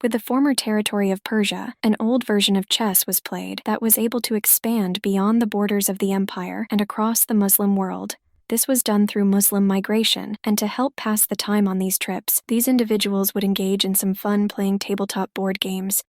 With the former territory of Persia, an old version of chess was played that was able to expand beyond the borders of the empire and across the Muslim world. This was done through Muslim migration, and to help pass the time on these trips, these individuals would engage in some fun playing tabletop board games.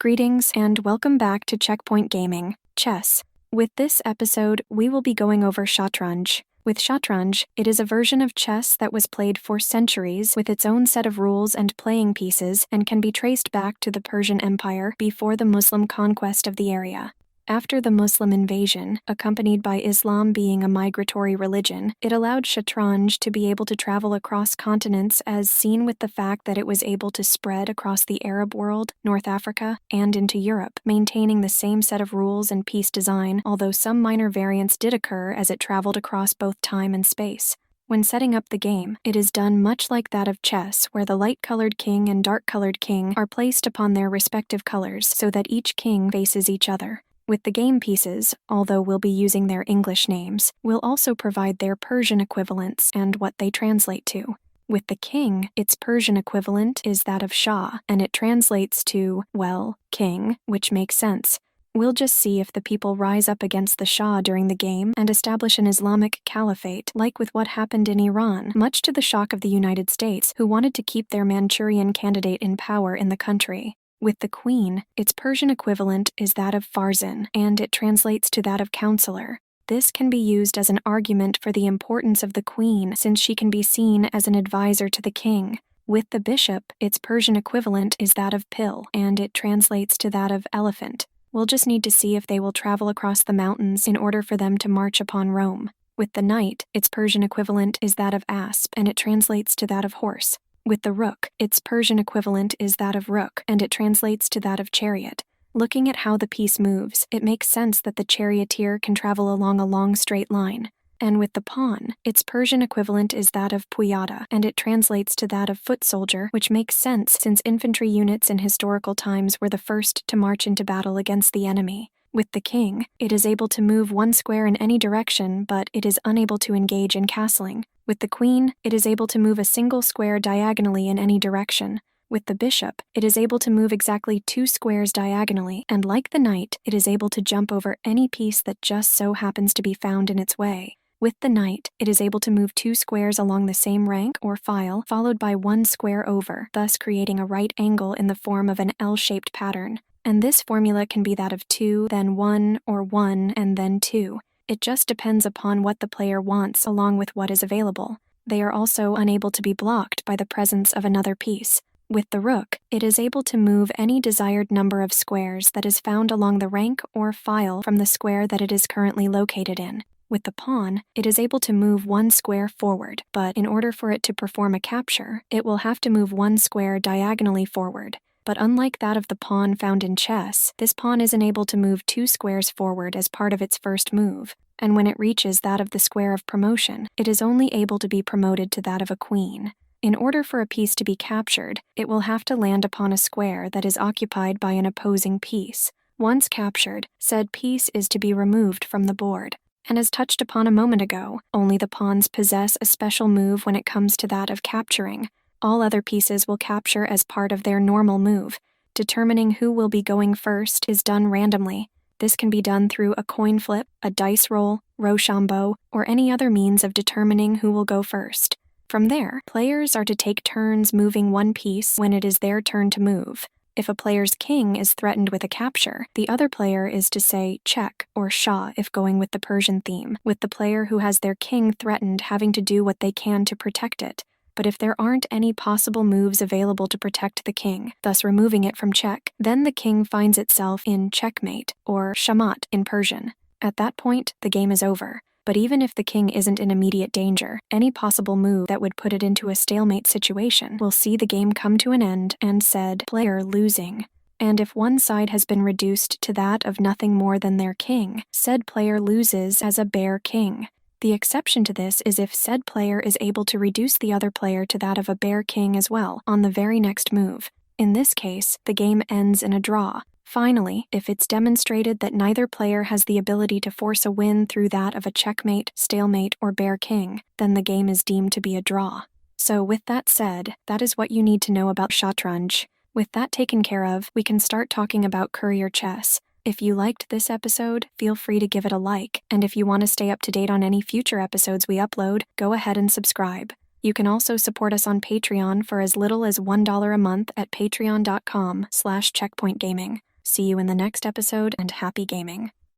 Greetings and welcome back to Checkpoint Gaming, Chess. With this episode, we will be going over Shatranj. With Shatranj, it is a version of chess that was played for centuries with its own set of rules and playing pieces and can be traced back to the Persian Empire before the Muslim conquest of the area. After the Muslim invasion, accompanied by Islam being a migratory religion, it allowed Shatranj to be able to travel across continents as seen with the fact that it was able to spread across the Arab world, North Africa, and into Europe, maintaining the same set of rules and piece design, although some minor variants did occur as it traveled across both time and space. When setting up the game, it is done much like that of chess, where the light-colored king and dark-colored king are placed upon their respective colors so that each king faces each other. With the game pieces, although we'll be using their English names, we'll also provide their Persian equivalents and what they translate to. With the king, its Persian equivalent is that of Shah, and it translates to, well, king, which makes sense. We'll just see if the people rise up against the Shah during the game and establish an Islamic caliphate, like with what happened in Iran, much to the shock of the United States, who wanted to keep their Manchurian candidate in power in the country. With the queen, its Persian equivalent is that of Farzan, and it translates to that of counselor. This can be used as an argument for the importance of the queen since she can be seen as an advisor to the king. With the bishop, its Persian equivalent is that of pill, and it translates to that of elephant. We'll just need to see if they will travel across the mountains in order for them to march upon Rome. With the knight, its Persian equivalent is that of asp, and it translates to that of horse. With the rook, its Persian equivalent is that of rook, and it translates to that of chariot. Looking at how the piece moves, it makes sense that the charioteer can travel along a long straight line. And with the pawn, its Persian equivalent is that of puyada, and it translates to that of foot soldier, which makes sense since infantry units in historical times were the first to march into battle against the enemy. With the king, it is able to move one square in any direction, but it is unable to engage in castling. With the queen, it is able to move a single square diagonally in any direction. With the bishop, it is able to move exactly 2 squares diagonally, and like the knight, it is able to jump over any piece that just so happens to be found in its way. With the knight, it is able to move 2 squares along the same rank or file, followed by 1 square over, thus creating a right angle in the form of an L-shaped pattern. And this formula can be that of 2, then 1, or 1, and then 2. It just depends upon what the player wants along with what is available. They are also unable to be blocked by the presence of another piece. With the rook, it is able to move any desired number of squares that is found along the rank or file from the square that it is currently located in. With the pawn, it is able to move 1 square forward, but in order for it to perform a capture, it will have to move 1 square diagonally forward. But unlike that of the pawn found in chess, this pawn isn't able to move 2 squares forward as part of its first move, and when it reaches that of the square of promotion, it is only able to be promoted to that of a queen. In order for a piece to be captured, it will have to land upon a square that is occupied by an opposing piece. Once captured, said piece is to be removed from the board. And as touched upon a moment ago, only the pawns possess a special move when it comes to that of capturing. All other pieces will capture as part of their normal move. Determining who will be going first is done randomly. This can be done through a coin flip, a dice roll, Rochambeau, or any other means of determining who will go first. From there, players are to take turns moving one piece when it is their turn to move. If a player's king is threatened with a capture, the other player is to say check or shah if going with the Persian theme, with the player who has their king threatened having to do what they can to protect it. But if there aren't any possible moves available to protect the king, thus removing it from check, then the king finds itself in checkmate, or shamat in Persian. At that point, the game is over. But even if the king isn't in immediate danger, any possible move that would put it into a stalemate situation will see the game come to an end and said player losing. And if one side has been reduced to that of nothing more than their king, said player loses as a bare king. The exception to this is if said player is able to reduce the other player to that of a bare king as well on the very next move. In this case, the game ends in a draw. Finally, if it's demonstrated that neither player has the ability to force a win through that of a checkmate, stalemate, or bare king, then the game is deemed to be a draw. So with that said, that is what you need to know about Shatranj. With that taken care of, we can start talking about courier chess. If you liked this episode, feel free to give it a like, and if you want to stay up to date on any future episodes we upload, go ahead and subscribe. You can also support us on Patreon for as little as $1 a month at patreon.com/checkpointgaming. See you in the next episode, and happy gaming.